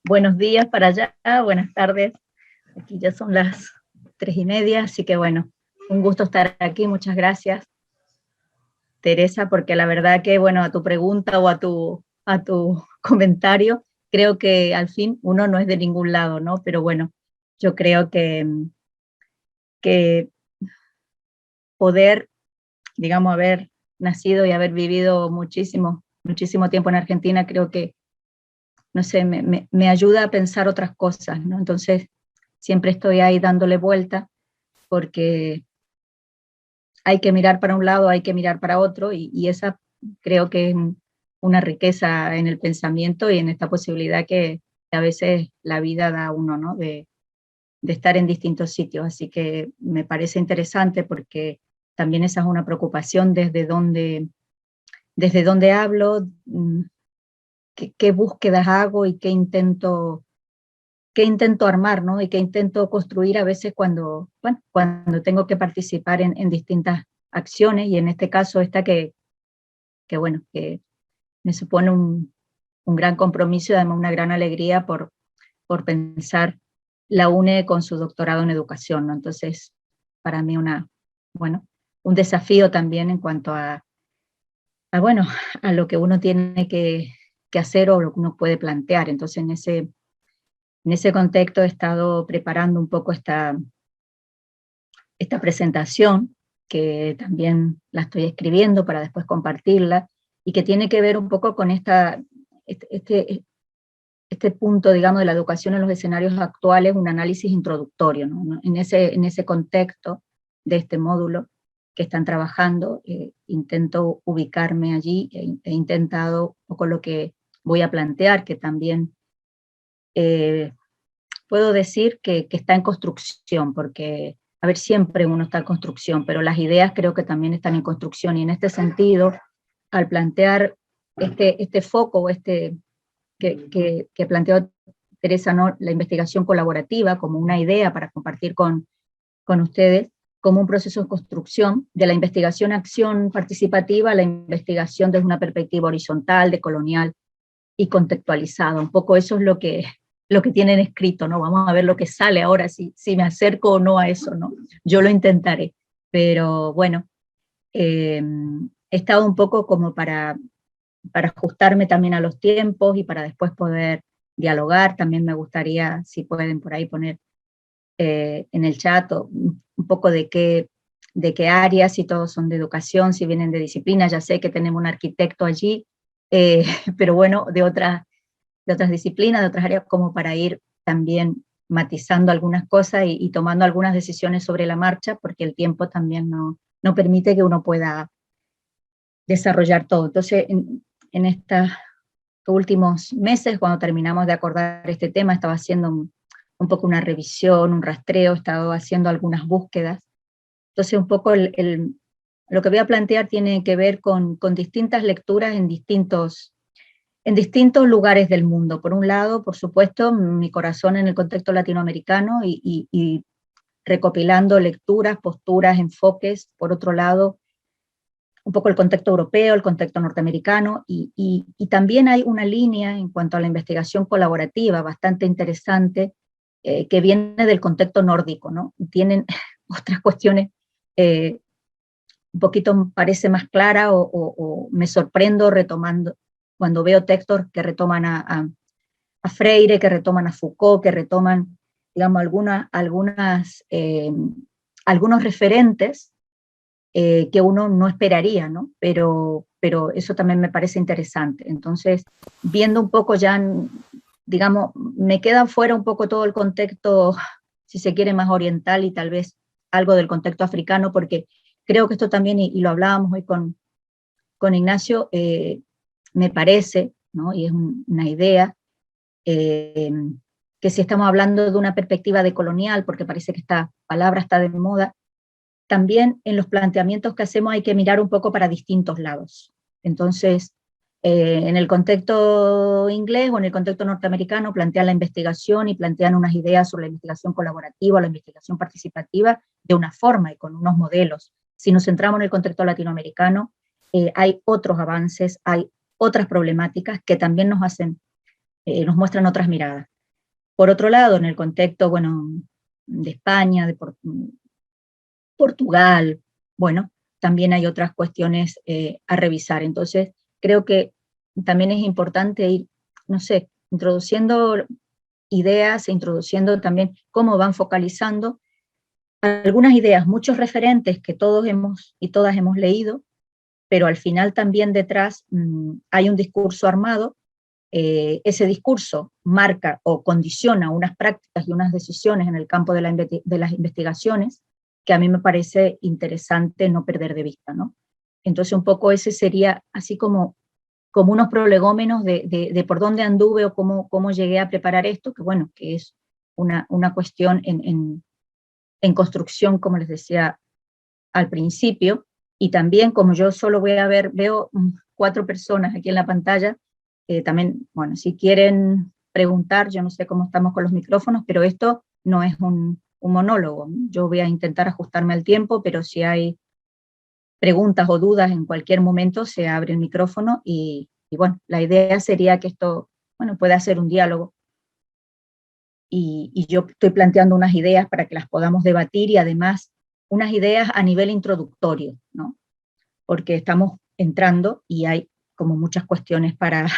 Buenos días para allá, buenas tardes. Aquí ya son las 3:30, así que bueno, un gusto estar aquí. Muchas gracias, Teresa, porque la verdad que, bueno, a tu pregunta o a tu comentario, creo que al fin uno no es de ningún lado, ¿no? Pero bueno, yo creo que poder, digamos, haber nacido y haber vivido muchísimo tiempo en Argentina, creo que, no sé, me ayuda a pensar otras cosas, ¿no? Entonces, siempre estoy ahí dándole vuelta, porque hay que mirar para un lado, hay que mirar para otro, y esa creo que es una riqueza en el pensamiento y en esta posibilidad que a veces la vida da a uno, ¿no? De estar en distintos sitios. Así que me parece interesante porque también esa es una preocupación desde donde hablo, qué búsquedas hago y qué intento armar, ¿no? Y qué intento construir a veces cuando tengo que participar en distintas acciones, y en este caso esta que me supone un gran compromiso y además una gran alegría por pensar la UNE con su doctorado en educación, ¿no? Entonces, para mí bueno, un desafío también en cuanto bueno, a lo que uno tiene que hacer o lo que uno puede plantear. Entonces, en ese contexto he estado preparando un poco esta presentación, que también la estoy escribiendo para después compartirla, y que tiene que ver un poco con este punto, digamos, de la educación en los escenarios actuales, un análisis introductorio, ¿no? En ese contexto de este módulo que están trabajando, intento ubicarme allí, he intentado un poco lo que voy a plantear, que también eh, puedo decir que está en construcción, porque, a ver, siempre uno está en construcción, pero las ideas creo que también están en construcción, y en este sentido, al plantear este foco, que planteó Teresa, ¿no? La investigación colaborativa como una idea para compartir con ustedes, como un proceso de construcción de la investigación-acción participativa a la investigación desde una perspectiva horizontal, decolonial y contextualizada. Un poco eso es lo que tienen escrito, ¿no? Vamos a ver lo que sale ahora, si me acerco o no a eso, ¿no? Yo lo intentaré, pero bueno, he estado un poco como para ajustarme también a los tiempos y para después poder dialogar. También me gustaría, si pueden por ahí poner en el chat un poco de qué áreas, si todos son de educación, si vienen de disciplina. Ya sé que tenemos un arquitecto allí, pero bueno, de otras disciplinas, de otras áreas, como para ir también matizando algunas cosas y tomando algunas decisiones sobre la marcha, porque el tiempo también no permite que uno pueda desarrollar todo. Entonces, en estos últimos meses, cuando terminamos de acordar este tema, estaba haciendo un poco una revisión, un rastreo, he estado haciendo algunas búsquedas. Entonces, un poco lo que voy a plantear tiene que ver con distintas lecturas en distintos lugares del mundo. Por un lado, por supuesto, mi corazón en el contexto latinoamericano y recopilando lecturas, posturas, enfoques. Por otro lado, un poco el contexto europeo, el contexto norteamericano, y también hay una línea en cuanto a la investigación colaborativa bastante interesante, que viene del contexto nórdico, ¿no? Tienen otras cuestiones eh, un poquito, parece más clara, o me sorprendo retomando, cuando veo textos que retoman a Freire, que retoman a Foucault, que retoman, digamos, algunos referentes que uno no esperaría, ¿no? Pero eso también me parece interesante. Entonces, viendo un poco ya, digamos, me queda fuera un poco todo el contexto, si se quiere, más oriental, y tal vez algo del contexto africano, porque creo que esto también, y lo hablábamos hoy con Ignacio, me parece, ¿no? Y es una idea, eh, que si estamos hablando de una perspectiva decolonial, porque parece que esta palabra está de moda, también en los planteamientos que hacemos hay que mirar un poco para distintos lados. Entonces, en el contexto inglés o en el contexto norteamericano plantean la investigación y plantean unas ideas sobre la investigación colaborativa o la investigación participativa de una forma y con unos modelos. Si nos centramos en el contexto latinoamericano, hay otros avances, hay otras problemáticas que también nos muestran otras miradas. Por otro lado, en el contexto, bueno, de España, de Portugal, bueno, también hay otras cuestiones a revisar. Entonces, creo que también es importante ir, no sé, introduciendo ideas, introduciendo también cómo van focalizando algunas ideas, muchos referentes que todos hemos y todas hemos leído, pero al final también detrás hay un discurso armado. Ese discurso marca o condiciona unas prácticas y unas decisiones en el campo de las investigaciones que a mí me parece interesante no perder de vista, ¿no? Entonces un poco ese sería así como unos prolegómenos de por dónde anduve o cómo llegué a preparar esto, que bueno, que es una cuestión en construcción, como les decía al principio, y también como yo solo veo 4 personas aquí en la pantalla, también, bueno, si quieren preguntar, yo no sé cómo estamos con los micrófonos, pero esto no es un monólogo. Yo voy a intentar ajustarme al tiempo, pero si hay preguntas o dudas en cualquier momento se abre el micrófono y bueno, la idea sería que esto, bueno, pueda ser un diálogo y yo estoy planteando unas ideas para que las podamos debatir y además unas ideas a nivel introductorio, ¿no? Porque estamos entrando y hay como muchas cuestiones para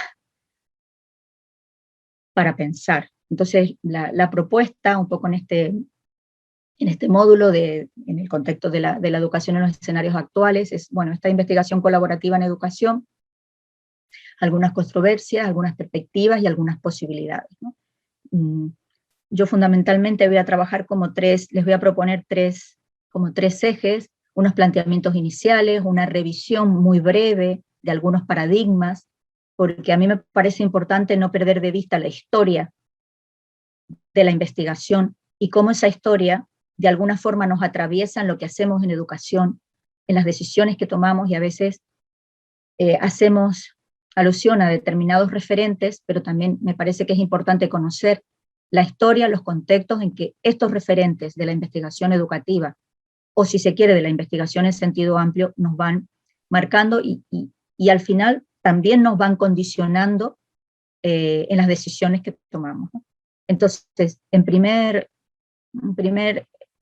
pensar. Entonces, la propuesta, un poco en este módulo, en el contexto de la educación en los escenarios actuales, es, bueno, esta investigación colaborativa en educación, algunas controversias, algunas perspectivas y algunas posibilidades, ¿no? Yo fundamentalmente voy a trabajar les voy a proponer como tres ejes, unos planteamientos iniciales, una revisión muy breve de algunos paradigmas, porque a mí me parece importante no perder de vista la historia de la investigación y cómo esa historia de alguna forma nos atraviesa en lo que hacemos en educación, en las decisiones que tomamos y a veces hacemos alusión a determinados referentes, pero también me parece que es importante conocer la historia, los contextos en que estos referentes de la investigación educativa, o si se quiere de la investigación en sentido amplio, nos van marcando y al final también nos van condicionando en las decisiones que tomamos, ¿no? Entonces, en primer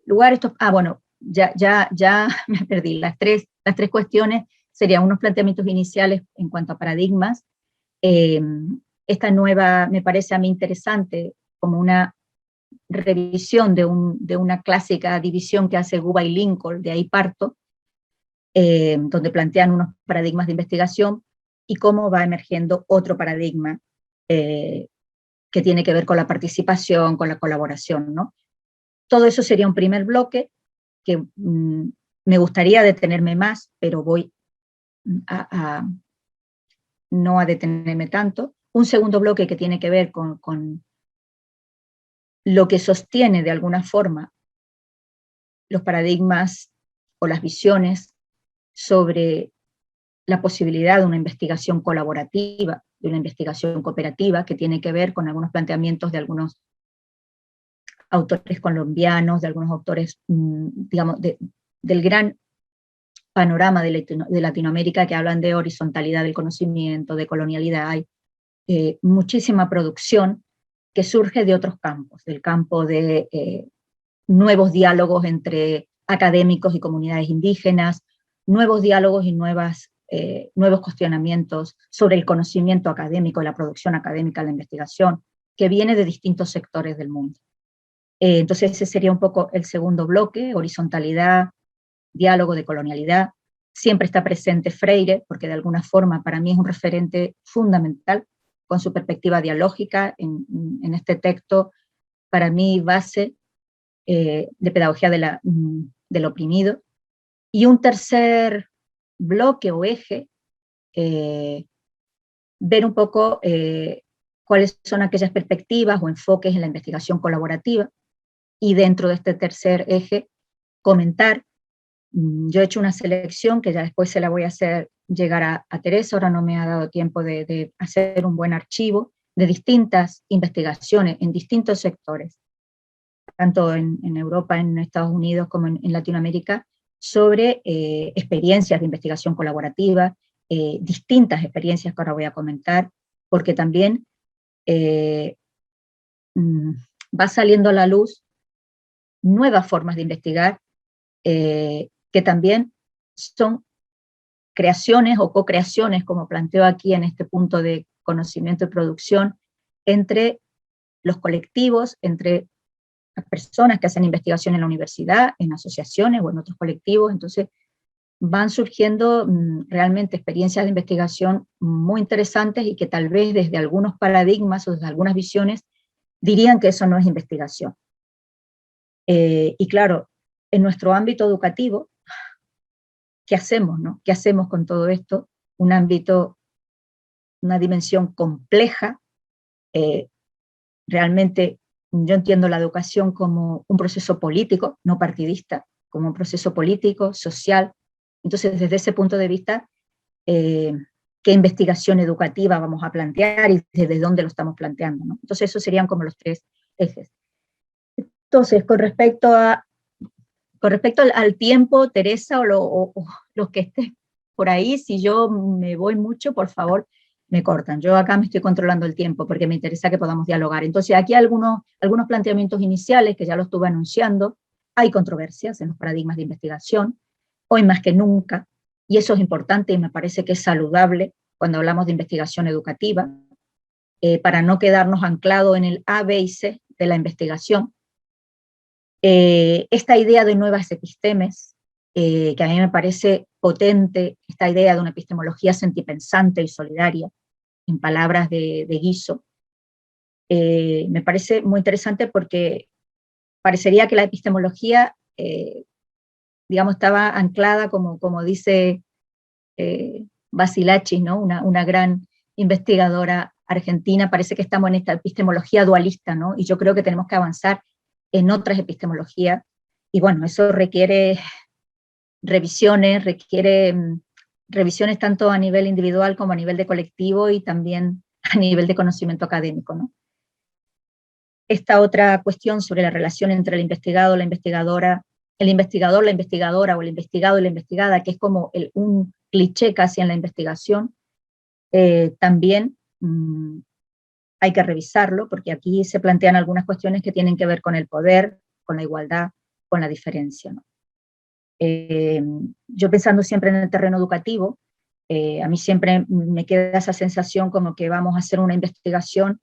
lugar, bueno, ya me perdí. Las tres cuestiones serían unos planteamientos iniciales en cuanto a paradigmas. Esta nueva me parece a mí interesante como una revisión de una clásica división que hace Guba y Lincoln, de ahí parto, donde plantean unos paradigmas de investigación y cómo va emergiendo otro paradigma que tiene que ver con la participación, con la colaboración, ¿no? Todo eso sería un primer bloque que me gustaría detenerme más, pero voy no a detenerme tanto. Un segundo bloque que tiene que ver con lo que sostiene de alguna forma los paradigmas o las visiones sobre la posibilidad de una investigación colaborativa, de una investigación cooperativa, que tiene que ver con algunos planteamientos de algunos autores colombianos, de algunos autores, digamos, del gran panorama de Latinoamérica que hablan de horizontalidad del conocimiento, de colonialidad. Hay muchísima producción que surge de otros campos, del campo de nuevos diálogos entre académicos y comunidades indígenas, nuevos diálogos y nuevos cuestionamientos sobre el conocimiento académico, la producción académica, la investigación, que viene de distintos sectores del mundo. Entonces ese sería un poco el segundo bloque, horizontalidad, diálogo de colonialidad. Siempre está presente Freire, porque de alguna forma para mí es un referente fundamental con su perspectiva dialógica en este texto, para mí base de pedagogía del oprimido. Y un tercer bloque o eje, ver un poco cuáles son aquellas perspectivas o enfoques en la investigación colaborativa, y dentro de este tercer eje comentar. Yo he hecho una selección que ya después se la voy a hacer llegar a Teresa, ahora no me ha dado tiempo de hacer un buen archivo de distintas investigaciones en distintos sectores, tanto en Europa, en Estados Unidos, como en Latinoamérica, sobre experiencias de investigación colaborativa, distintas experiencias que ahora voy a comentar, porque también va saliendo a la luz nuevas formas de investigar, que también son creaciones o co-creaciones, como planteo aquí en este punto de conocimiento y producción, entre los colectivos, entre las personas que hacen investigación en la universidad, en asociaciones o en otros colectivos. Entonces van surgiendo realmente experiencias de investigación muy interesantes y que tal vez desde algunos paradigmas o desde algunas visiones dirían que eso no es investigación. Y claro, en nuestro ámbito educativo, ¿qué hacemos, no? ¿Qué hacemos con todo esto? Un ámbito, una dimensión compleja. Realmente yo entiendo la educación como un proceso político, no partidista, como un proceso político, social. Entonces, desde ese punto de vista, ¿qué investigación educativa vamos a plantear y desde dónde lo estamos planteando, ¿no? Entonces, esos serían como los 3 ejes. Entonces, con respecto al tiempo, Teresa, o los que estén por ahí, si yo me voy mucho, por favor, me cortan. Yo acá me estoy controlando el tiempo porque me interesa que podamos dialogar. Entonces, aquí algunos planteamientos iniciales que ya lo estuve anunciando. Hay controversias en los paradigmas de investigación, hoy más que nunca, y eso es importante y me parece que es saludable cuando hablamos de investigación educativa, para no quedarnos anclados en el A, B y C de la investigación. Esta idea de nuevas epistemes, que a mí me parece potente, esta idea de una epistemología sentipensante y solidaria, en palabras de Guiso, me parece muy interesante porque parecería que la epistemología, digamos, estaba anclada, como dice Basilachis, ¿no? Una gran investigadora argentina, parece que estamos en esta epistemología dualista, ¿no? Y yo creo que tenemos que avanzar en otras epistemologías, y bueno, eso requiere revisiones, revisiones tanto a nivel individual como a nivel de colectivo y también a nivel de conocimiento académico, ¿no? Esta otra cuestión sobre la relación entre el investigado, la investigadora, el investigador, la investigadora, o el investigado y la investigada, que es como un cliché casi en la investigación, también hay que revisarlo, porque aquí se plantean algunas cuestiones que tienen que ver con el poder, con la igualdad, con la diferencia, ¿no? Yo pensando siempre en el terreno educativo, a mí siempre me queda esa sensación como que vamos a hacer una investigación,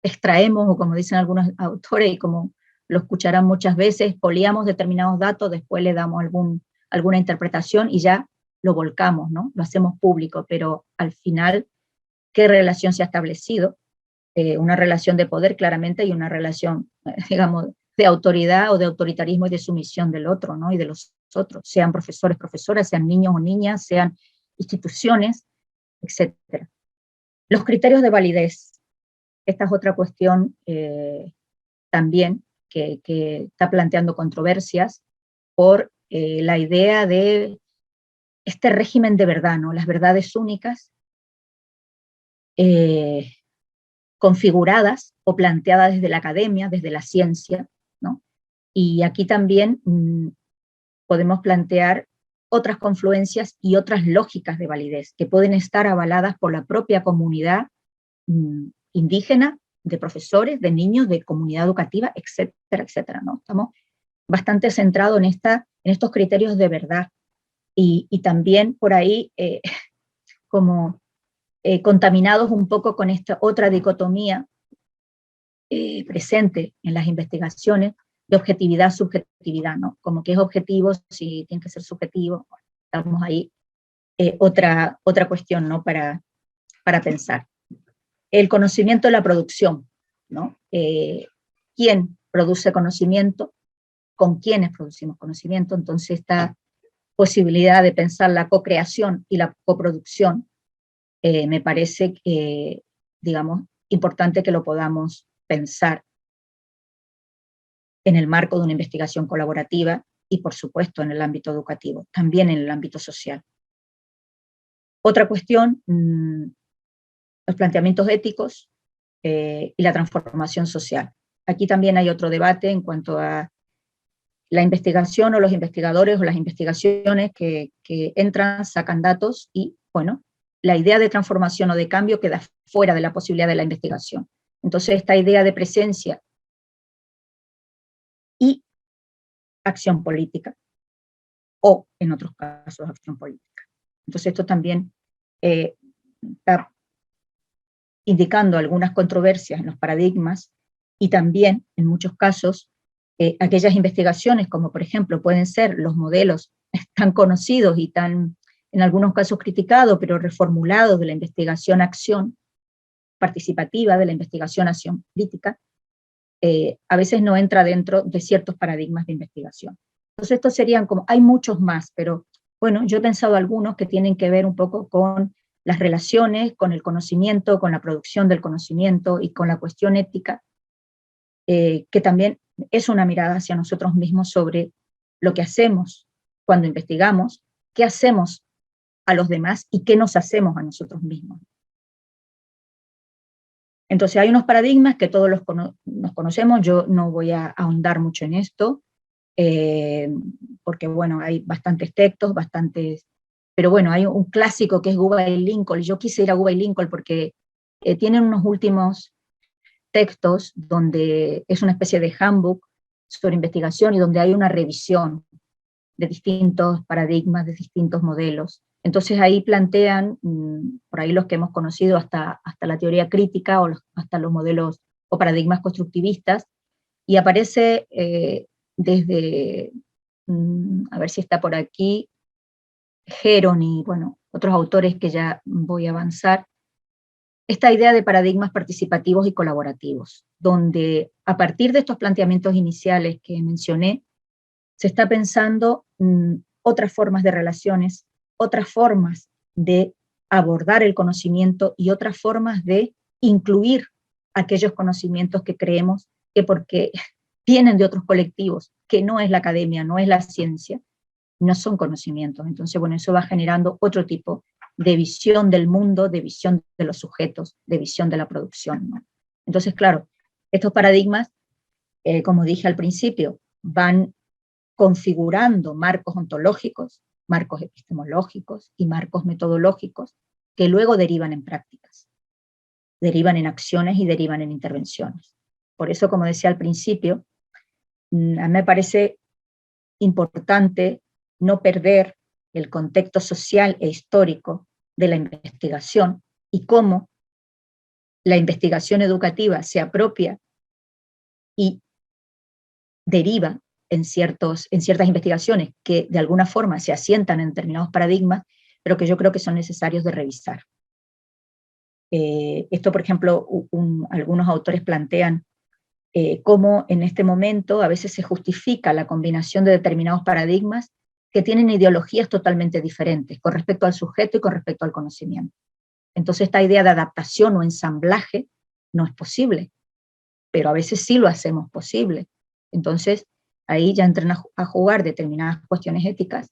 extraemos, o como dicen algunos autores, y como lo escucharán muchas veces, poliamos determinados datos, después le damos alguna interpretación y ya lo volcamos, ¿no? Lo hacemos público, pero al final, ¿qué relación se ha establecido? Una relación de poder claramente y una relación, digamos, de autoridad o de autoritarismo y de sumisión del otro, ¿no? Y de los otros, sean profesores, profesoras, sean niños o niñas, sean instituciones, etcétera. Los criterios de validez. Esta es otra cuestión también que está planteando controversias por la idea de este régimen de verdad, ¿no? Las verdades únicas, configuradas o planteadas desde la academia, desde la ciencia, ¿no? Y aquí también podemos plantear otras confluencias y otras lógicas de validez que pueden estar avaladas por la propia comunidad indígena, de profesores, de niños, de comunidad educativa, etcétera, etcétera, ¿no? Estamos bastante centrados en estos criterios de verdad, y también por ahí como contaminados un poco con esta otra dicotomía presente en las investigaciones de objetividad, subjetividad, ¿no? Como que es objetivo, si tiene que ser subjetivo. Bueno, estamos ahí, otra cuestión, ¿no? Para pensar. El conocimiento de la producción, ¿no? ¿Quién produce conocimiento? ¿Con quiénes producimos conocimiento? Entonces esta posibilidad de pensar la co-creación y la coproducción, me parece, digamos, importante que lo podamos pensar en el marco de una investigación colaborativa y, por supuesto, en el ámbito educativo, también en el ámbito social. Otra cuestión, los planteamientos éticos y la transformación social. Aquí también hay otro debate en cuanto a la investigación o los investigadores o las investigaciones que entran, sacan datos y, bueno, la idea de transformación o de cambio queda fuera de la posibilidad de la investigación. Entonces esta idea de presencia y acción política, o en otros casos acción política. Entonces esto también está indicando algunas controversias en los paradigmas y también, en muchos casos, aquellas investigaciones, como por ejemplo pueden ser los modelos tan conocidos y tan, en algunos casos criticados, pero reformulados de la investigación-acción participativa, de la investigación-acción crítica, a veces no entra dentro de ciertos paradigmas de investigación. Entonces estos serían como, hay muchos más, pero bueno, yo he pensado algunos que tienen que ver un poco con las relaciones, con el conocimiento, con la producción del conocimiento y con la cuestión ética, que también es una mirada hacia nosotros mismos sobre lo que hacemos cuando investigamos, qué hacemos a los demás y qué nos hacemos a nosotros mismos. Entonces hay unos paradigmas que todos nos conocemos, yo no voy a ahondar mucho en esto, porque bueno, hay bastantes textos, pero bueno, hay un clásico que es Guba y Lincoln. Yo quise ir a Guba y Lincoln porque tienen unos últimos textos donde es una especie de handbook sobre investigación y donde hay una revisión de distintos paradigmas, de distintos modelos. Entonces ahí plantean, por ahí los que hemos conocido hasta la teoría crítica o hasta los modelos o paradigmas constructivistas, y aparece desde, a ver si está por aquí, Heron y bueno, otros autores que ya voy a avanzar, esta idea de paradigmas participativos y colaborativos, donde a partir de estos planteamientos iniciales que mencioné, se está pensando otras formas de relaciones, otras formas de abordar el conocimiento y otras formas de incluir aquellos conocimientos que creemos que porque vienen de otros colectivos, que no es la academia, no es la ciencia, no son conocimientos. Entonces, bueno, eso va generando otro tipo de visión del mundo, de visión de los sujetos, de visión de la producción, ¿no? Entonces, claro, estos paradigmas, como dije al principio, van configurando marcos ontológicos, marcos epistemológicos y marcos metodológicos que luego derivan en prácticas, derivan en acciones y derivan en intervenciones. Por eso, como decía al principio, a mí me parece importante no perder el contexto social e histórico de la investigación y cómo la investigación educativa se apropia y deriva en ciertas investigaciones que de alguna forma se asientan en determinados paradigmas, pero que yo creo que son necesarios de revisar. Esto, por ejemplo, algunos autores plantean cómo en este momento a veces se justifica la combinación de determinados paradigmas que tienen ideologías totalmente diferentes con respecto al sujeto y con respecto al conocimiento. Entonces esta idea de adaptación o ensamblaje no es posible, pero a veces sí lo hacemos posible. Entonces ahí ya entran a jugar determinadas cuestiones éticas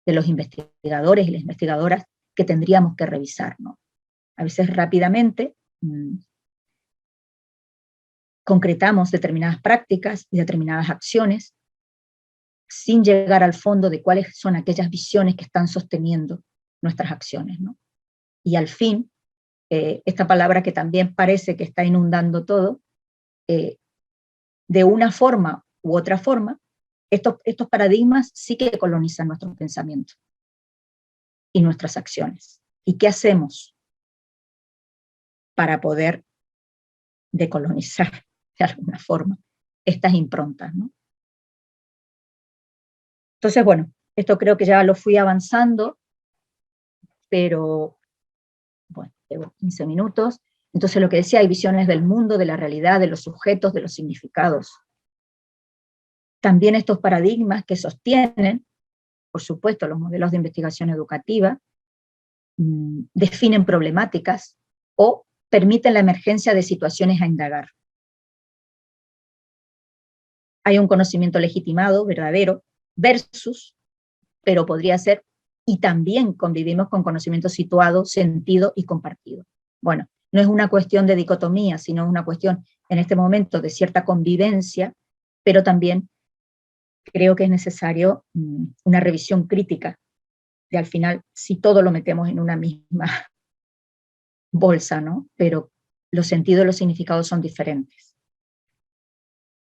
de los investigadores y las investigadoras que tendríamos que revisar, ¿no? A veces rápidamente concretamos determinadas prácticas y determinadas acciones sin llegar al fondo de cuáles son aquellas visiones que están sosteniendo nuestras acciones, ¿no? Y al fin, esta palabra que también parece que está inundando todo, de una forma u otra forma, estos paradigmas sí que colonizan nuestros pensamientos y nuestras acciones. ¿Y qué hacemos para poder decolonizar de alguna forma estas improntas, ¿no? Entonces, bueno, esto creo que ya lo fui avanzando, pero bueno, llevo 15 minutos. Entonces lo que decía, hay visiones del mundo, de la realidad, de los sujetos, de los significados. También estos paradigmas que sostienen, por supuesto, los modelos de investigación educativa, definen problemáticas o permiten la emergencia de situaciones a indagar. Hay un conocimiento legitimado, verdadero, versus, pero podría ser, y también convivimos con conocimiento situado, sentido y compartido. Bueno, no es una cuestión de dicotomía, sino es una cuestión en este momento de cierta convivencia, pero también creo que es necesario una revisión crítica de al final, si todo lo metemos en una misma bolsa, ¿no? Pero los sentidos y los significados son diferentes.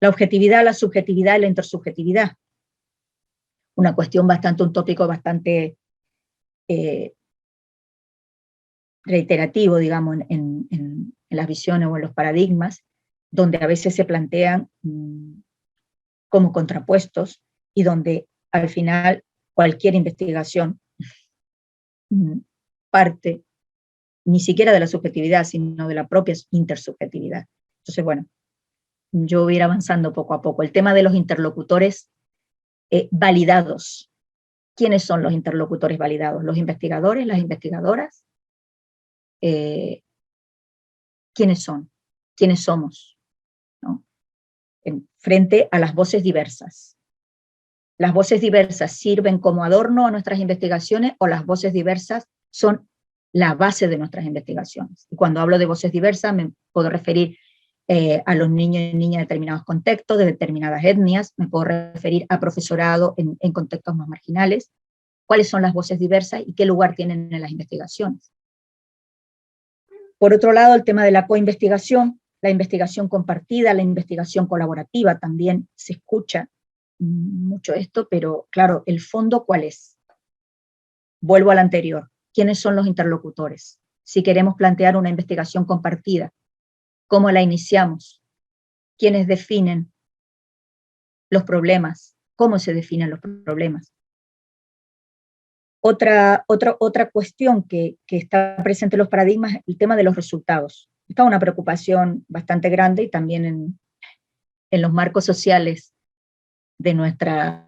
La objetividad, la subjetividad y la intersubjetividad. Un tópico bastante reiterativo, digamos, en las visiones o en los paradigmas, donde a veces se plantean como contrapuestos y donde al final cualquier investigación parte ni siquiera de la subjetividad, sino de la propia intersubjetividad. Entonces, bueno, yo voy a ir avanzando poco a poco. El tema de los interlocutores validados. ¿Quiénes son los interlocutores validados? ¿Los investigadores, las investigadoras? ¿Quiénes son? ¿Quiénes somos? ¿No? Frente a las voces diversas. ¿Las voces diversas sirven como adorno a nuestras investigaciones o las voces diversas son la base de nuestras investigaciones? Y cuando hablo de voces diversas me puedo referir a los niños y niñas de determinados contextos, de determinadas etnias, me puedo referir a profesorado en contextos más marginales. ¿Cuáles son las voces diversas y qué lugar tienen en las investigaciones? Por otro lado, el tema de la coinvestigación, la investigación compartida, la investigación colaborativa, también se escucha mucho esto, pero claro, el fondo, ¿cuál es? Vuelvo al anterior. ¿Quiénes son los interlocutores? Si queremos plantear una investigación compartida, ¿cómo la iniciamos? ¿Quiénes definen los problemas? ¿Cómo se definen los problemas? Otra cuestión que está presente en los paradigmas es el tema de los resultados. Está una preocupación bastante grande y también en los marcos sociales de nuestra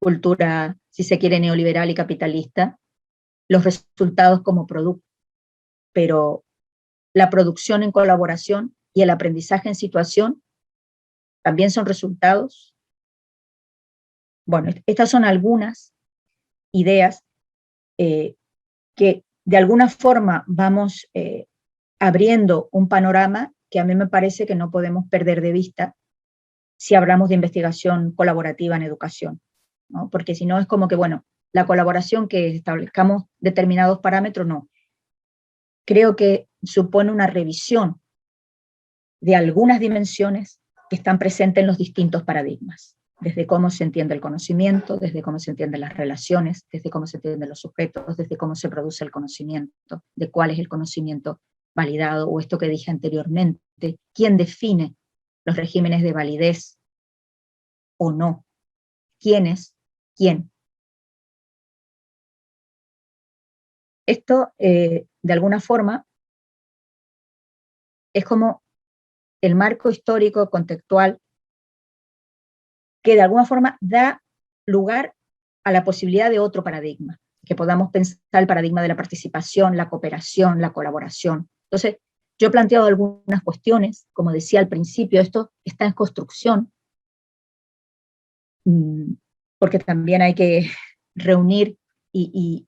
cultura, si se quiere, neoliberal y capitalista, los resultados como producto. Pero la producción en colaboración y el aprendizaje en situación también son resultados. Bueno, estas son algunas ideas que de alguna forma vamos abriendo un panorama que a mí me parece que no podemos perder de vista si hablamos de investigación colaborativa en educación, ¿no? Porque si no es como que, bueno, la colaboración que establezcamos determinados parámetros, no. Creo que supone una revisión de algunas dimensiones que están presentes en los distintos paradigmas, desde cómo se entiende el conocimiento, desde cómo se entienden las relaciones, desde cómo se entienden los sujetos, desde cómo se produce el conocimiento, de cuál es el conocimiento validado, o esto que dije anteriormente, quién define los regímenes de validez o no, quién es quién. Esto, de alguna forma, es como el marco histórico contextual que de alguna forma da lugar a la posibilidad de otro paradigma, que podamos pensar el paradigma de la participación, la cooperación, la colaboración. Entonces, yo he planteado algunas cuestiones, como decía al principio, esto está en construcción, porque también hay que reunir y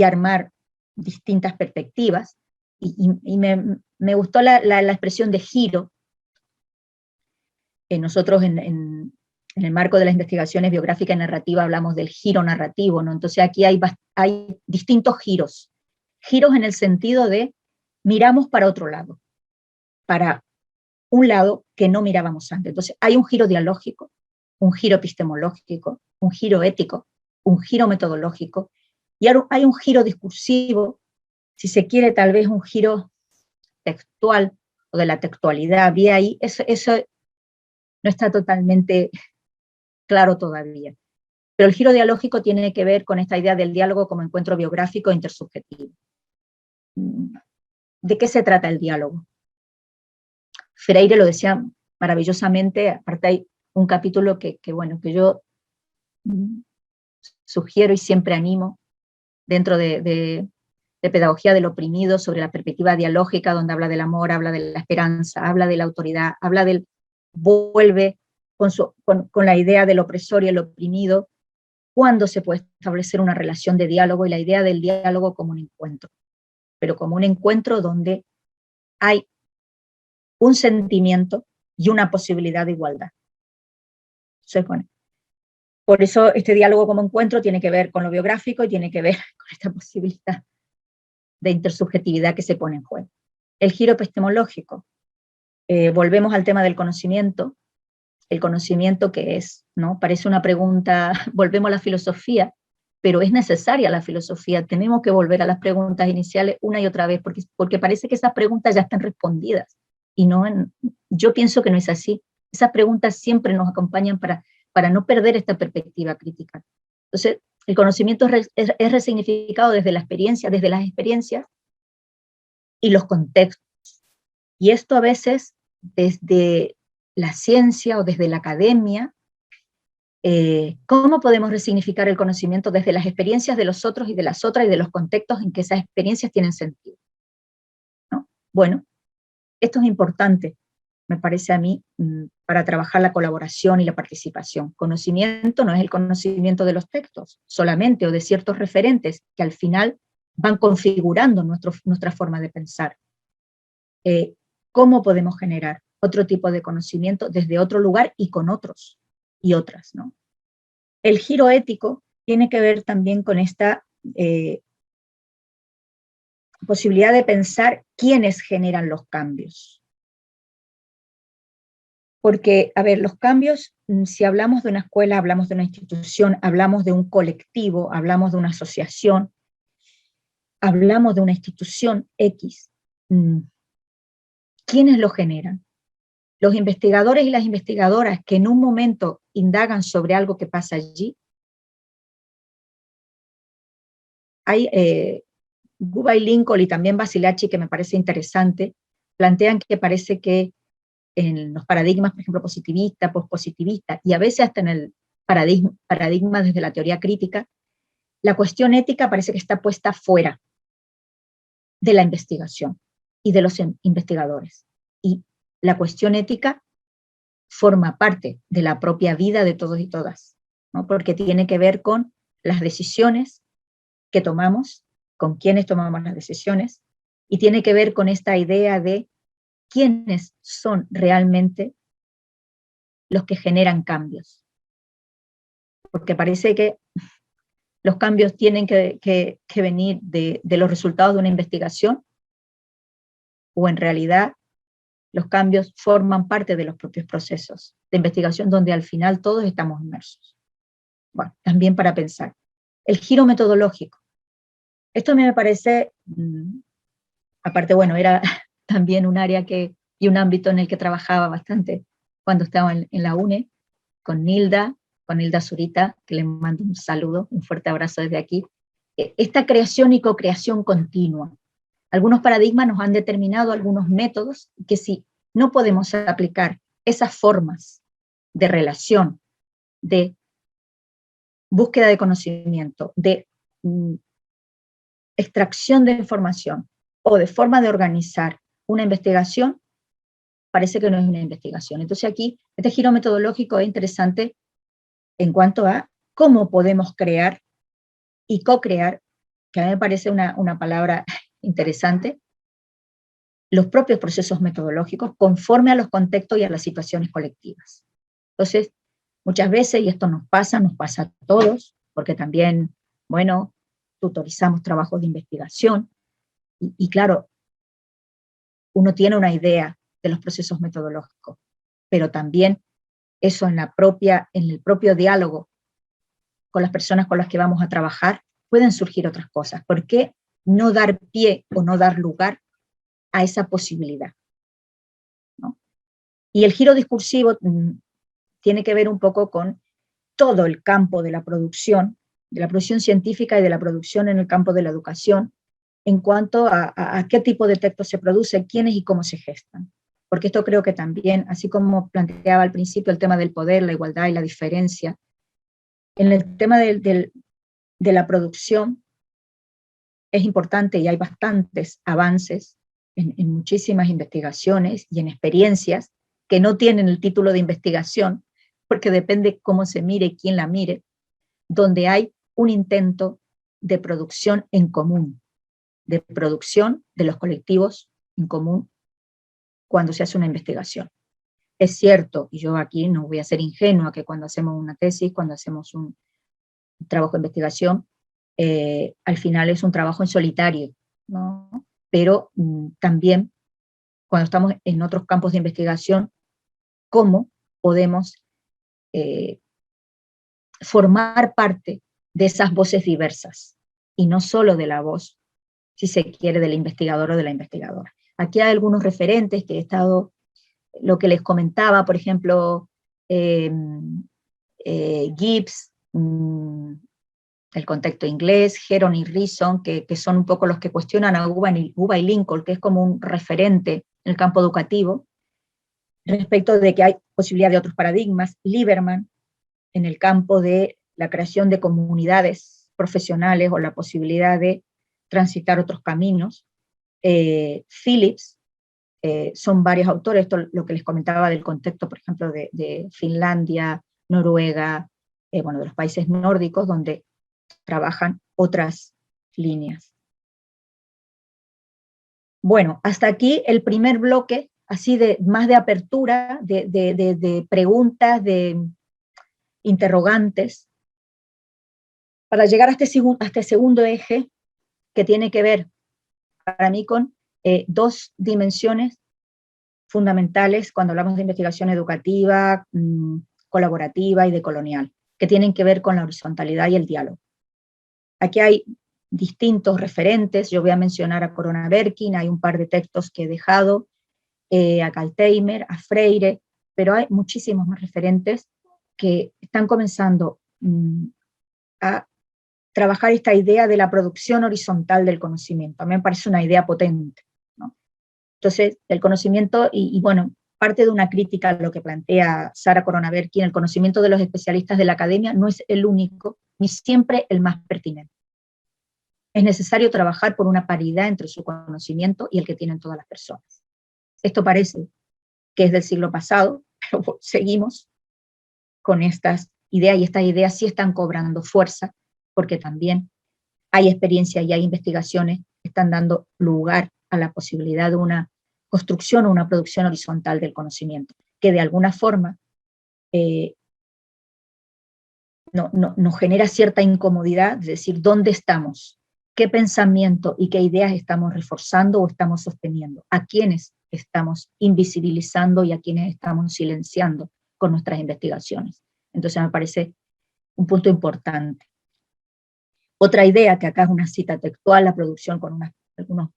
armar distintas perspectivas, y me gustó la expresión de giro. Nosotros en el marco de las investigaciones biográficas y narrativa hablamos del giro narrativo, ¿no? Entonces aquí hay distintos giros. Giros en el sentido de miramos para otro lado, para un lado que no mirábamos antes. Entonces hay un giro dialógico, un giro epistemológico, un giro ético, un giro metodológico, y hay un giro discursivo, si se quiere tal vez un giro textual o de la textualidad. Vi ahí, eso no está totalmente claro todavía. Pero el giro dialógico tiene que ver con esta idea del diálogo como encuentro biográfico e intersubjetivo. ¿De qué se trata el diálogo? Freire lo decía maravillosamente, aparte hay un capítulo que yo sugiero y siempre animo dentro de pedagogía del oprimido, sobre la perspectiva dialógica, donde habla del amor, habla de la esperanza, habla de la autoridad, habla del vuelve con la idea del opresor y el oprimido, cuándo se puede establecer una relación de diálogo, y la idea del diálogo como un encuentro, pero como un encuentro donde hay un sentimiento y una posibilidad de igualdad. Entonces, bueno, por eso este diálogo como encuentro tiene que ver con lo biográfico y tiene que ver con esta posibilidad de intersubjetividad que se pone en juego. El giro epistemológico. Volvemos al tema del conocimiento. El conocimiento, ¿qué es? ¿No? Parece una pregunta, volvemos a la filosofía, pero es necesaria la filosofía. Tenemos que volver a las preguntas iniciales una y otra vez, porque parece que esas preguntas ya están respondidas. Y no, yo pienso que no es así. Esas preguntas siempre nos acompañan para no perder esta perspectiva crítica. Entonces, el conocimiento es resignificado desde la experiencia, desde las experiencias y los contextos. Y esto a veces desde la ciencia o desde la academia, ¿cómo podemos resignificar el conocimiento desde las experiencias de los otros y de las otras y de los contextos en que esas experiencias tienen sentido? ¿No? Bueno, esto es importante, me parece a mí, para trabajar la colaboración y la participación. Conocimiento no es el conocimiento de los textos solamente o de ciertos referentes que al final van configurando nuestra forma de pensar. ¿Cómo podemos generar otro tipo de conocimiento desde otro lugar y con otros y otras, ¿no? El giro ético tiene que ver también con esta posibilidad de pensar quiénes generan los cambios. Porque, a ver, los cambios, si hablamos de una escuela, hablamos de una institución, hablamos de un colectivo, hablamos de una asociación, hablamos de una institución X, ¿quiénes lo generan? Los investigadores y las investigadoras que en un momento indagan sobre algo que pasa allí. Hay Guba y Lincoln y también Basilacci, que me parece interesante, plantean que parece que en los paradigmas, por ejemplo, positivista, pospositivista, y a veces hasta en el paradigma desde la teoría crítica, la cuestión ética parece que está puesta fuera de la investigación y de los investigadores. Y la cuestión ética forma parte de la propia vida de todos y todas, ¿no? Porque tiene que ver con las decisiones que tomamos, con quiénes tomamos las decisiones, y tiene que ver con esta idea de quiénes son realmente los que generan cambios. Porque parece que los cambios tienen que venir de los resultados de una investigación, o en realidad los cambios forman parte de los propios procesos de investigación donde al final todos estamos inmersos. Bueno, también para pensar. El giro metodológico. Esto a mí me parece, aparte, bueno, era también un área y un ámbito en el que trabajaba bastante cuando estaba en la UNE, con Nilda Zurita, que le mando un saludo, un fuerte abrazo desde aquí. Esta creación y co-creación continua. Algunos paradigmas nos han determinado algunos métodos que si no podemos aplicar esas formas de relación, de búsqueda de conocimiento, de extracción de información o de forma de organizar una investigación, parece que no es una investigación. Entonces aquí, este giro metodológico es interesante en cuanto a cómo podemos crear y co-crear, que a mí me parece una palabra interesante, los propios procesos metodológicos conforme a los contextos y a las situaciones colectivas. Entonces, muchas veces, y esto nos pasa a todos, porque también, bueno, tutorizamos trabajos de investigación, y claro, uno tiene una idea de los procesos metodológicos, pero también eso en el propio diálogo con las personas con las que vamos a trabajar, pueden surgir otras cosas. ¿Por qué no dar pie o no dar lugar a esa posibilidad? ¿No? Y el giro discursivo tiene que ver un poco con todo el campo de la producción científica y de la producción en el campo de la educación, en cuanto a qué tipo de textos se produce, quiénes y cómo se gestan. Porque esto creo que también, así como planteaba al principio el tema del poder, la igualdad y la diferencia, en el tema de la producción es importante y hay bastantes avances en muchísimas investigaciones y en experiencias que no tienen el título de investigación, porque depende cómo se mire, quién la mire, donde hay un intento de producción en común, de producción de los colectivos en común cuando se hace una investigación. Es cierto, y yo aquí no voy a ser ingenua, que cuando hacemos una tesis, cuando hacemos un trabajo de investigación, al final es un trabajo en solitario, ¿no? Pero también cuando estamos en otros campos de investigación, cómo podemos formar parte de esas voces diversas, y no solo de la voz, si se quiere, del investigador o de la investigadora. Aquí hay algunos referentes que he estado, lo que les comentaba, por ejemplo, Gibbs, el contexto inglés, Heron y Reason, que son un poco los que cuestionan a Uva y Lincoln, que es como un referente en el campo educativo, respecto de que hay posibilidad de otros paradigmas. Lieberman, en el campo de la creación de comunidades profesionales o la posibilidad de transitar otros caminos. Phillips, son varios autores, esto lo que les comentaba del contexto, por ejemplo, de Finlandia, Noruega, bueno, de los países nórdicos, donde trabajan otras líneas. Bueno, hasta aquí el primer bloque, así de más de apertura, de preguntas, de interrogantes, para llegar a este segundo eje, que tiene que ver para mí con dos dimensiones fundamentales cuando hablamos de investigación educativa, colaborativa y decolonial, que tienen que ver con la horizontalidad y el diálogo. Aquí hay distintos referentes, yo voy a mencionar a Corona Berkin, hay un par de textos que he dejado, a Kaltheimer, a Freire, pero hay muchísimos más referentes que están comenzando a trabajar esta idea de la producción horizontal del conocimiento. A mí me parece una idea potente, ¿no? Entonces, el conocimiento, y bueno, parte de una crítica a lo que plantea Sara Corona Berkin, el conocimiento de los especialistas de la academia no es el único, ni siempre el más pertinente. Es necesario trabajar por una paridad entre su conocimiento y el que tienen todas las personas. Esto parece que es del siglo pasado, pero seguimos con estas ideas, y estas ideas sí están cobrando fuerza, porque también hay experiencia y hay investigaciones que están dando lugar a la posibilidad de una construcción o una producción horizontal del conocimiento, que de alguna forma nos genera cierta incomodidad, es decir, ¿dónde estamos? ¿Qué pensamiento y qué ideas estamos reforzando o estamos sosteniendo? ¿A quiénes estamos invisibilizando y a quiénes estamos silenciando con nuestras investigaciones? Entonces me parece un punto importante. Otra idea, que acá es una cita textual, la producción con algunos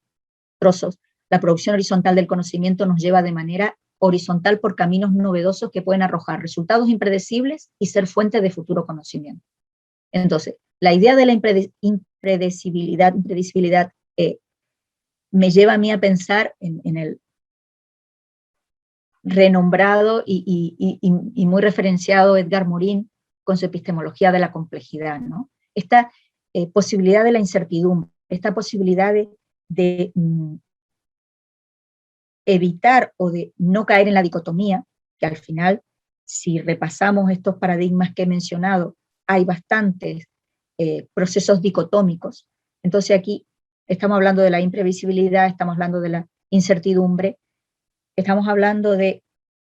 trozos, la producción horizontal del conocimiento nos lleva de manera horizontal por caminos novedosos que pueden arrojar resultados impredecibles y ser fuente de futuro conocimiento. Entonces, la idea de la impredecibilidad me lleva a mí a pensar en el renombrado y muy referenciado Edgar Morin con su epistemología de la complejidad, ¿no? Esta posibilidad de la incertidumbre, esta posibilidad de evitar o de no caer en la dicotomía, que al final, si repasamos estos paradigmas que he mencionado, hay bastantes procesos dicotómicos. Entonces aquí estamos hablando de la imprevisibilidad, estamos hablando de la incertidumbre, estamos hablando de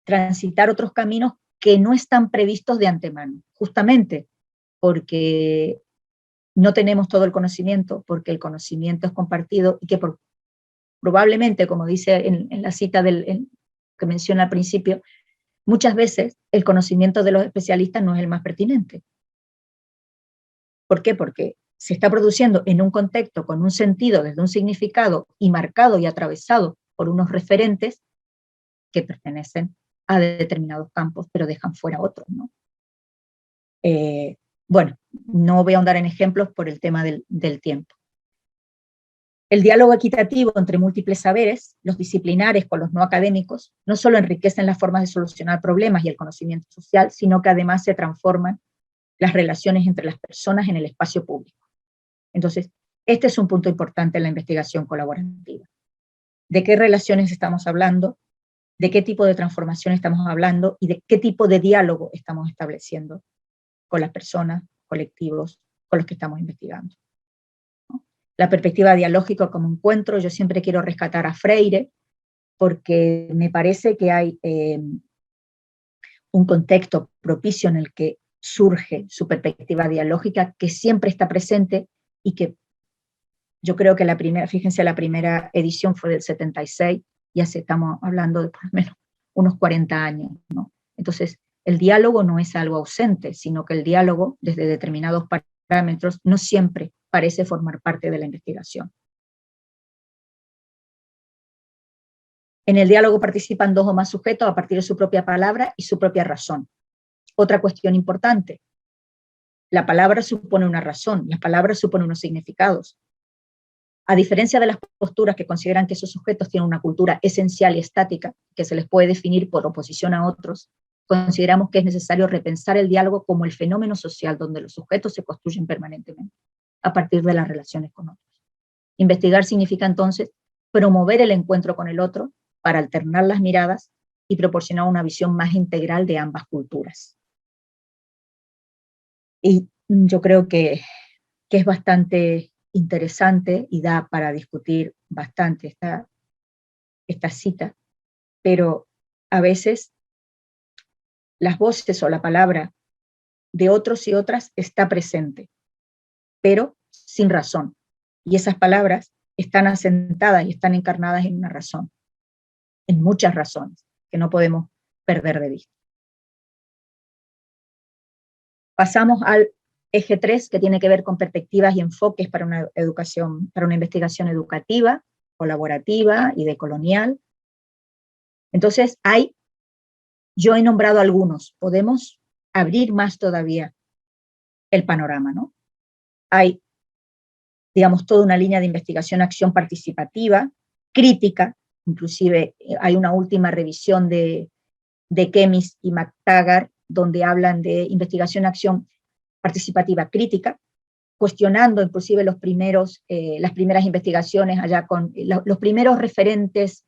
transitar otros caminos que no están previstos de antemano, justamente porque no tenemos todo el conocimiento, porque el conocimiento es compartido y que probablemente, como dice en la cita que menciona al principio, muchas veces el conocimiento de los especialistas no es el más pertinente. ¿Por qué? Porque se está produciendo en un contexto con un sentido, desde un significado, y marcado y atravesado por unos referentes que pertenecen a determinados campos, pero dejan fuera otros, ¿no? Bueno, no voy a ahondar en ejemplos por el tema del tiempo. El diálogo equitativo entre múltiples saberes, los disciplinares con los no académicos, no solo enriquecen las formas de solucionar problemas y el conocimiento social, sino que además se transforman las relaciones entre las personas en el espacio público. Entonces, este es un punto importante en la investigación colaborativa. ¿De qué relaciones estamos hablando? ¿De qué tipo de transformación estamos hablando? ¿Y de qué tipo de diálogo estamos estableciendo con las personas, colectivos, con los que estamos investigando? ¿No? La perspectiva dialógica como encuentro, yo siempre quiero rescatar a Freire, porque me parece que hay un contexto propicio en el que surge su perspectiva dialógica, que siempre está presente y que Yo creo que fíjense, la primera edición fue del 76, y así estamos hablando de por lo menos unos 40 años, ¿no? Entonces, el diálogo no es algo ausente, sino que el diálogo, desde determinados parámetros, no siempre parece formar parte de la investigación. En el diálogo participan 2 o más sujetos a partir de su propia palabra y su propia razón. Otra cuestión importante: la palabra supone una razón, las palabras suponen unos significados. A diferencia de las posturas que consideran que esos sujetos tienen una cultura esencial y estática, que se les puede definir por oposición a otros, consideramos que es necesario repensar el diálogo como el fenómeno social donde los sujetos se construyen permanentemente, a partir de las relaciones con otros. Investigar significa entonces promover el encuentro con el otro para alternar las miradas y proporcionar una visión más integral de ambas culturas. Y yo creo que es bastante interesante y da para discutir bastante esta cita, pero a veces las voces o la palabra de otros y otras está presente, pero sin razón. Y esas palabras están asentadas y están encarnadas en una razón, en muchas razones, que no podemos perder de vista. Pasamos al eje 3, que tiene que ver con perspectivas y enfoques para una investigación educativa, colaborativa y decolonial. Entonces, yo he nombrado algunos, podemos abrir más todavía el panorama, ¿no? Hay, digamos, toda una línea de investigación, acción participativa, crítica, inclusive hay una última revisión de Kemis y McTaggart, donde hablan de investigación, acción participativa crítica, cuestionando inclusive las primeras investigaciones allá con los primeros referentes,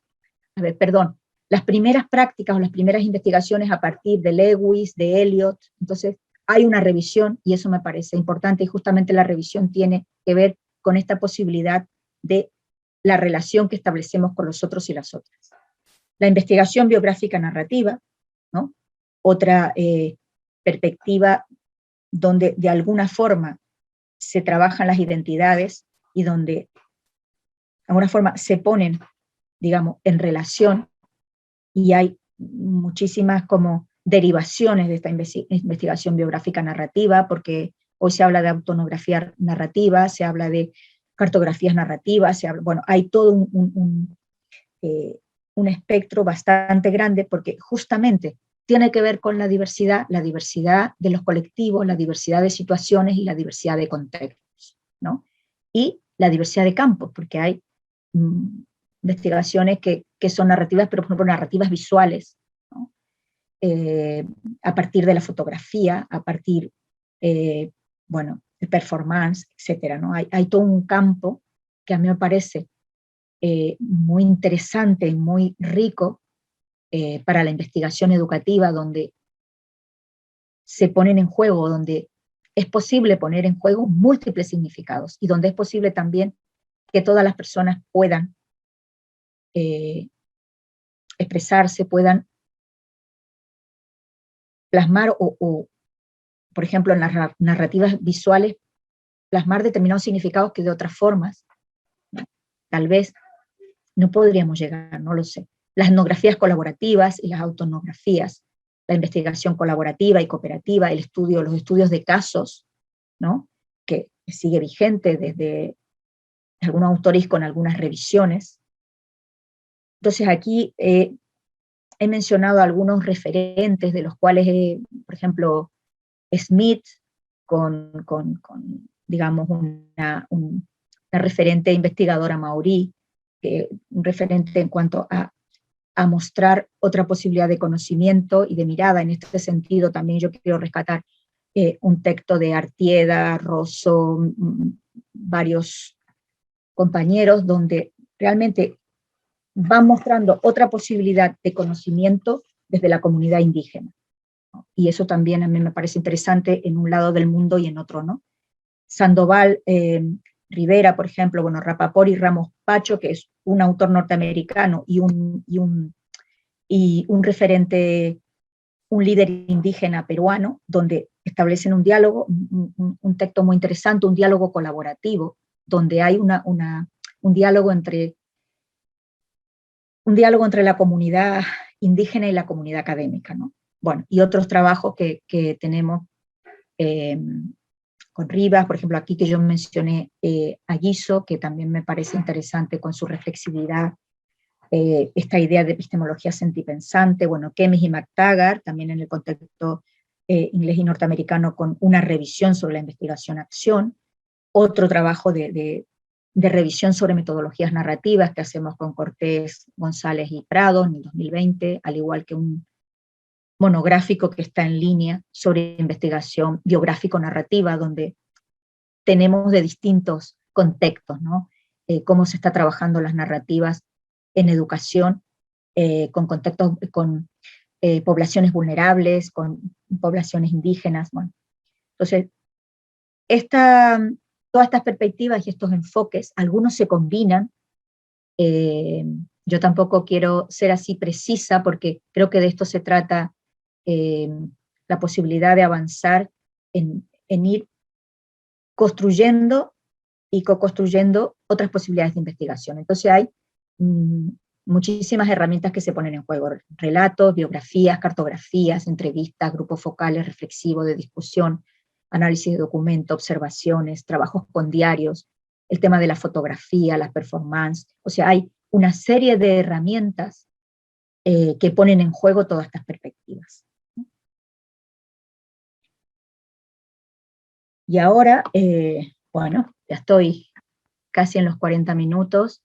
las primeras prácticas o las primeras investigaciones a partir de Lewis, de Eliot. Entonces hay una revisión y eso me parece importante, y justamente la revisión tiene que ver con esta posibilidad de la relación que establecemos con los otros y las otras. La investigación biográfica narrativa, ¿no? Otra perspectiva donde de alguna forma se trabajan las identidades y donde de alguna forma se ponen, digamos, en relación, y hay muchísimas como derivaciones de esta investigación biográfica narrativa, porque hoy se habla de autonografía narrativa, se habla de cartografías narrativas, hay todo un espectro bastante grande, porque justamente tiene que ver con la diversidad de los colectivos, la diversidad de situaciones y la diversidad de contextos, ¿no? Y la diversidad de campos, porque hay investigaciones que son narrativas, pero por ejemplo narrativas visuales, ¿no? A partir de la fotografía, a partir, de performance, etcétera, ¿no? Hay todo un campo que a mí me parece muy interesante y muy rico para la investigación educativa, donde se ponen en juego, donde es posible poner en juego múltiples significados, y donde es posible también que todas las personas puedan expresarse, puedan plasmar o, por ejemplo, en las narrativas visuales, plasmar determinados significados que de otras formas, ¿no? Tal vez no podríamos llegar, no lo sé. Las etnografías colaborativas y las autonografías, la investigación colaborativa y cooperativa, los estudios de casos, ¿no? Que sigue vigente desde algunos autores con algunas revisiones. Entonces aquí he mencionado algunos referentes, de los cuales, por ejemplo, Smith, digamos, una referente investigadora maorí, un referente en cuanto a mostrar otra posibilidad de conocimiento y de mirada. En este sentido también yo quiero rescatar un texto de Artieda, Rosso, varios compañeros, donde realmente van mostrando otra posibilidad de conocimiento desde la comunidad indígena, ¿no? Y eso también a mí me parece interesante en un lado del mundo y en otro, ¿no? Sandoval Rivera, por ejemplo, Rapaport y Ramos Pacho, que es un autor norteamericano y un referente, un líder indígena peruano, donde establecen un diálogo, un texto muy interesante, un diálogo colaborativo, donde hay un diálogo entre la comunidad indígena y la comunidad académica, ¿no? Bueno, y otros trabajos que tenemos con Rivas, por ejemplo, aquí que yo mencioné a Guiso, que también me parece interesante con su reflexividad, esta idea de epistemología sentipensante, bueno, Kemis y McTaggart, también en el contexto inglés y norteamericano, con una revisión sobre la investigación-acción, otro trabajo de revisión sobre metodologías narrativas que hacemos con Cortés, González y Prado en el 2020, al igual que un monográfico que está en línea sobre investigación biográfico-narrativa, donde tenemos de distintos contextos, ¿no? Cómo se está trabajando las narrativas en educación, con contextos, con poblaciones vulnerables, con poblaciones indígenas, bueno. Entonces, todas estas perspectivas y estos enfoques, algunos se combinan. Yo tampoco quiero ser así precisa, porque creo que de esto se trata la posibilidad de avanzar en ir construyendo y co-construyendo otras posibilidades de investigación. Entonces hay muchísimas herramientas que se ponen en juego: relatos, biografías, cartografías, entrevistas, grupos focales reflexivos de discusión, análisis de documento, observaciones, trabajos con diarios, el tema de la fotografía, las performances. O sea, hay una serie de herramientas que ponen en juego todas estas perspectivas. Y ahora, bueno, ya estoy casi en los 40 minutos.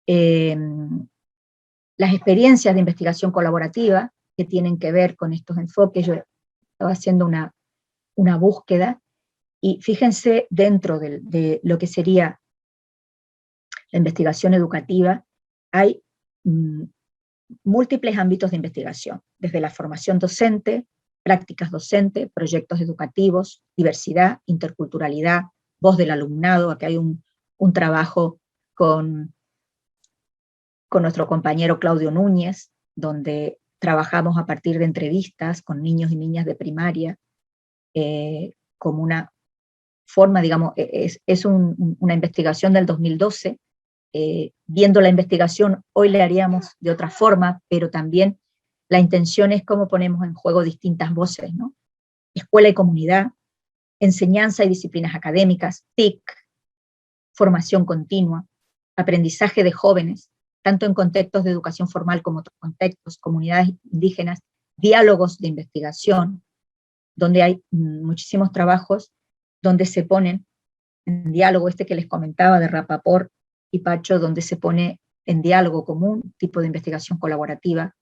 Las experiencias de investigación colaborativa que tienen que ver con estos enfoques, yo estaba haciendo una búsqueda, y fíjense, dentro de lo que sería la investigación educativa, hay múltiples ámbitos de investigación, desde la formación docente, prácticas docentes, proyectos educativos, diversidad, interculturalidad, voz del alumnado. Aquí hay un trabajo con nuestro compañero Claudio Núñez, donde trabajamos a partir de entrevistas con niños y niñas de primaria, como una forma, digamos, es una investigación del 2012, viendo la investigación, hoy le haríamos de otra forma, pero también la intención es cómo ponemos en juego distintas voces, ¿no? Escuela y comunidad, enseñanza y disciplinas académicas, TIC, formación continua, aprendizaje de jóvenes, tanto en contextos de educación formal como otros contextos, comunidades indígenas, diálogos de investigación, donde hay muchísimos trabajos donde se ponen en diálogo, este que les comentaba de Rapaport y Pacho, donde se pone en diálogo como un tipo de investigación colaborativa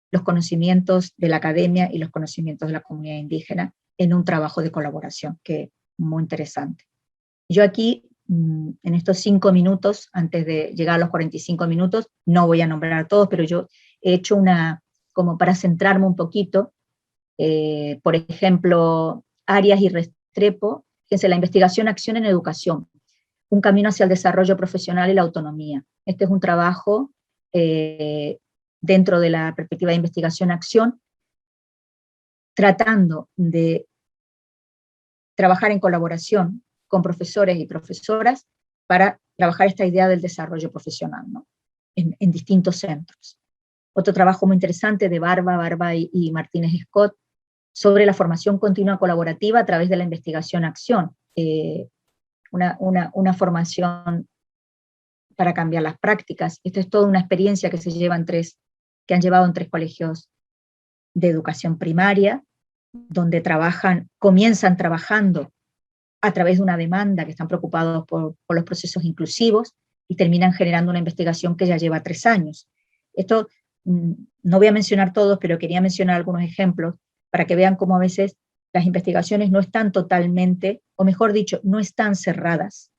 los conocimientos de la academia y los conocimientos de la comunidad indígena en un trabajo de colaboración, que es muy interesante. Yo aquí, en estos 5 minutos, antes de llegar a los 45 minutos, no voy a nombrar a todos, pero yo he hecho como para centrarme un poquito, por ejemplo, Arias y Restrepo, fíjense, la investigación-acción en educación, un camino hacia el desarrollo profesional y la autonomía. Este es un trabajo dentro de la perspectiva de investigación-acción, tratando de trabajar en colaboración con profesores y profesoras para trabajar esta idea del desarrollo profesional, ¿no? en distintos centros. Otro trabajo muy interesante de Barba y Martínez Scott, sobre la formación continua colaborativa a través de la investigación-acción, una formación para cambiar las prácticas. Esto es toda una experiencia que que han llevado en 3 colegios de educación primaria, donde comienzan trabajando a través de una demanda, que están preocupados por los procesos inclusivos, y terminan generando una investigación que ya lleva 3 años. Esto, no voy a mencionar todos, pero quería mencionar algunos ejemplos, para que vean cómo a veces las investigaciones no están totalmente, o mejor dicho, no están cerradas,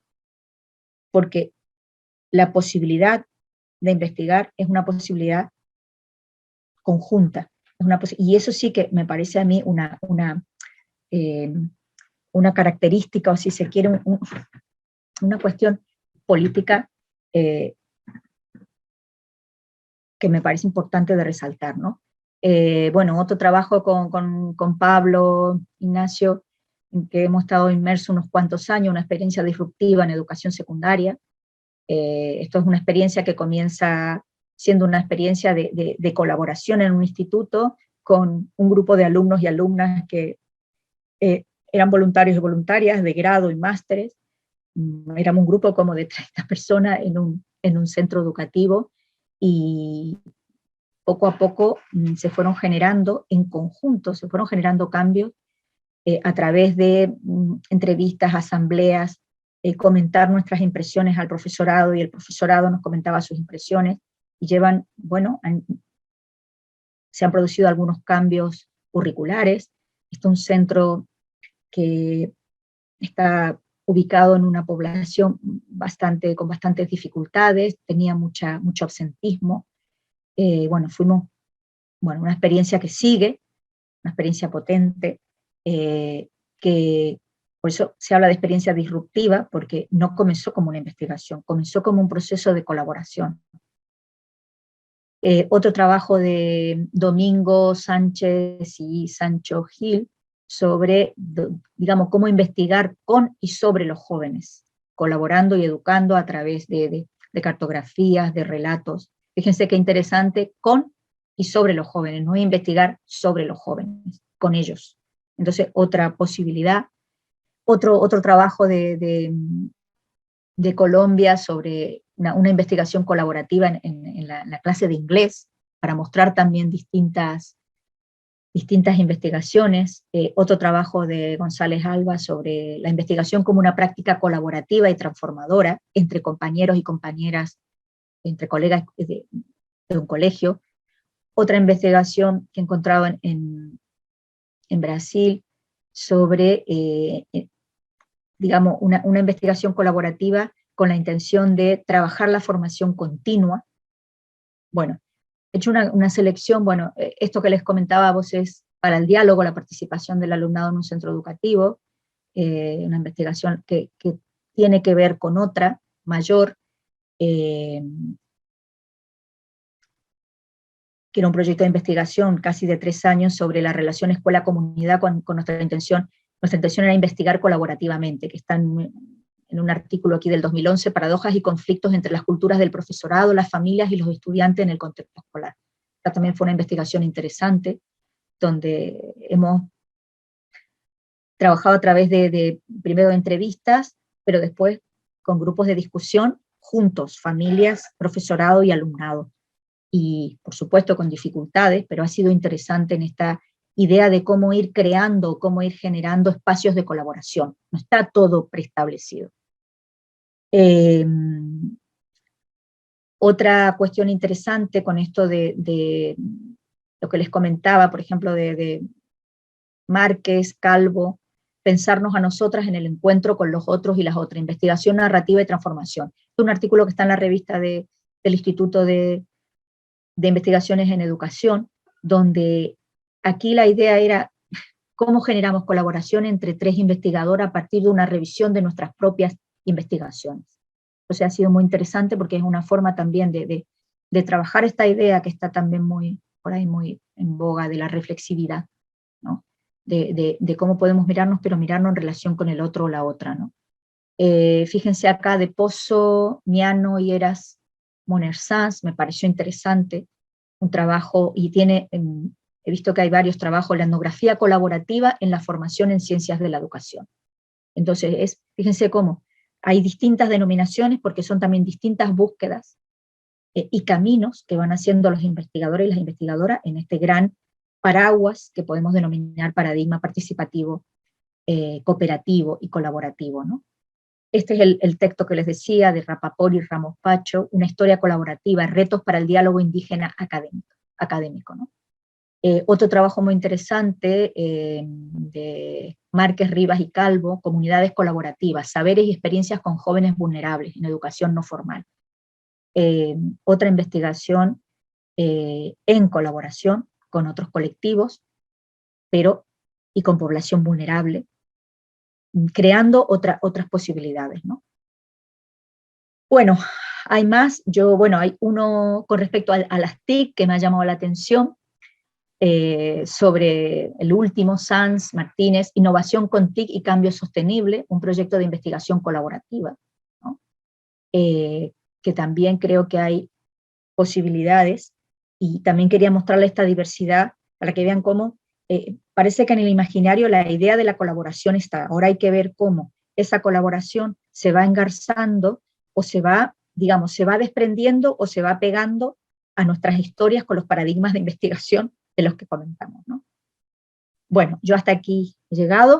porque la posibilidad de investigar es una posibilidad conjunta, y eso sí que me parece a mí una característica, o si se quiere, una cuestión política que me parece importante de resaltar, ¿no? Bueno, otro trabajo con Pablo Ignacio, en que hemos estado inmersos unos cuantos años, una experiencia disruptiva en educación secundaria. Esto es una experiencia que comienza siendo una experiencia de colaboración en un instituto con un grupo de alumnos y alumnas que eran voluntarios y voluntarias de grado y másteres. Éramos un grupo como de 30 personas en un centro educativo, y poco a poco se fueron generando en conjunto, se fueron generando cambios a través de entrevistas, asambleas, comentar nuestras impresiones al profesorado, y el profesorado nos comentaba sus impresiones, y se han producido algunos cambios curriculares. Este es un centro que está ubicado en una población con bastantes dificultades, tenía mucho absentismo. Fuimos una experiencia que sigue, una experiencia potente, que por eso se habla de experiencia disruptiva, porque no comenzó como una investigación, comenzó como un proceso de colaboración. Otro trabajo de Domingo Sánchez y Sancho Gil sobre, digamos, cómo investigar con y sobre los jóvenes, colaborando y educando a través de cartografías, de relatos. Fíjense qué interesante, con y sobre los jóvenes, no investigar sobre los jóvenes, con ellos. Entonces, otra posibilidad. Otro trabajo de Colombia sobre una investigación colaborativa en la clase de inglés, para mostrar también distintas investigaciones. Otro trabajo de González Alba sobre la investigación como una práctica colaborativa y transformadora entre compañeros y compañeras, entre colegas de un colegio. Otra investigación que he encontrado en Brasil sobre, digamos, una investigación colaborativa con la intención de trabajar la formación continua. Bueno, he hecho una selección. Esto que les comentaba a vos es para el diálogo, la participación del alumnado en un centro educativo, una investigación que tiene que ver con otra, mayor, que era un proyecto de investigación casi de 3 años sobre la relación escuela-comunidad con nuestra intención. Nuestra intención era investigar colaborativamente, que está en un artículo aquí del 2011, paradojas y conflictos entre las culturas del profesorado, las familias y los estudiantes en el contexto escolar. Esta también fue una investigación interesante, donde hemos trabajado a través primero de entrevistas, pero después con grupos de discusión, juntos, familias, profesorado y alumnado. Y por supuesto con dificultades, pero ha sido interesante en esta idea de cómo ir creando, cómo ir generando espacios de colaboración. No está todo preestablecido. Otra cuestión interesante con esto de lo que les comentaba, por ejemplo, de Márquez, Calvo, pensarnos a nosotras en el encuentro con los otros y las otras, investigación narrativa y transformación. Es un artículo que está en la revista del Instituto de Investigaciones en Educación, donde aquí la idea era cómo generamos colaboración entre 3 investigadoras a partir de una revisión de nuestras propias investigaciones. O sea, ha sido muy interesante porque es una forma también de trabajar esta idea que está también por ahí muy en boga, de la reflexividad, ¿no? De cómo podemos mirarnos, pero mirarnos en relación con el otro o la otra, ¿no? Fíjense acá de Pozo, Miano y Eras Monersans, me pareció interesante, un trabajo, y he visto que hay varios trabajos, la etnografía colaborativa en la formación en ciencias de la educación. Entonces, fíjense cómo hay distintas denominaciones, porque son también distintas búsquedas y caminos que van haciendo los investigadores y las investigadoras en este gran paraguas que podemos denominar paradigma participativo, cooperativo y colaborativo, ¿no? Este es el texto que les decía, de Rapaport y Ramos Pacho, una historia colaborativa, retos para el diálogo indígena académico, ¿no? Otro trabajo muy interesante de Márquez, Rivas y Calvo, comunidades colaborativas, saberes y experiencias con jóvenes vulnerables en educación no formal. Otra investigación en colaboración con otros colectivos, y con población vulnerable, creando otras posibilidades, ¿no? Bueno, hay más. Hay uno con respecto a las TIC que me ha llamado la atención, sobre el último, Sanz, Martínez, Innovación con TIC y Cambio Sostenible, un proyecto de investigación colaborativa, ¿no? Que también creo que hay posibilidades, y también quería mostrarle esta diversidad para que vean cómo parece que en el imaginario la idea de la colaboración está, ahora hay que ver cómo esa colaboración se va engarzando o se va, digamos, se va desprendiendo o se va pegando a nuestras historias con los paradigmas de investigación de los que comentamos, ¿no? Bueno, yo hasta aquí he llegado.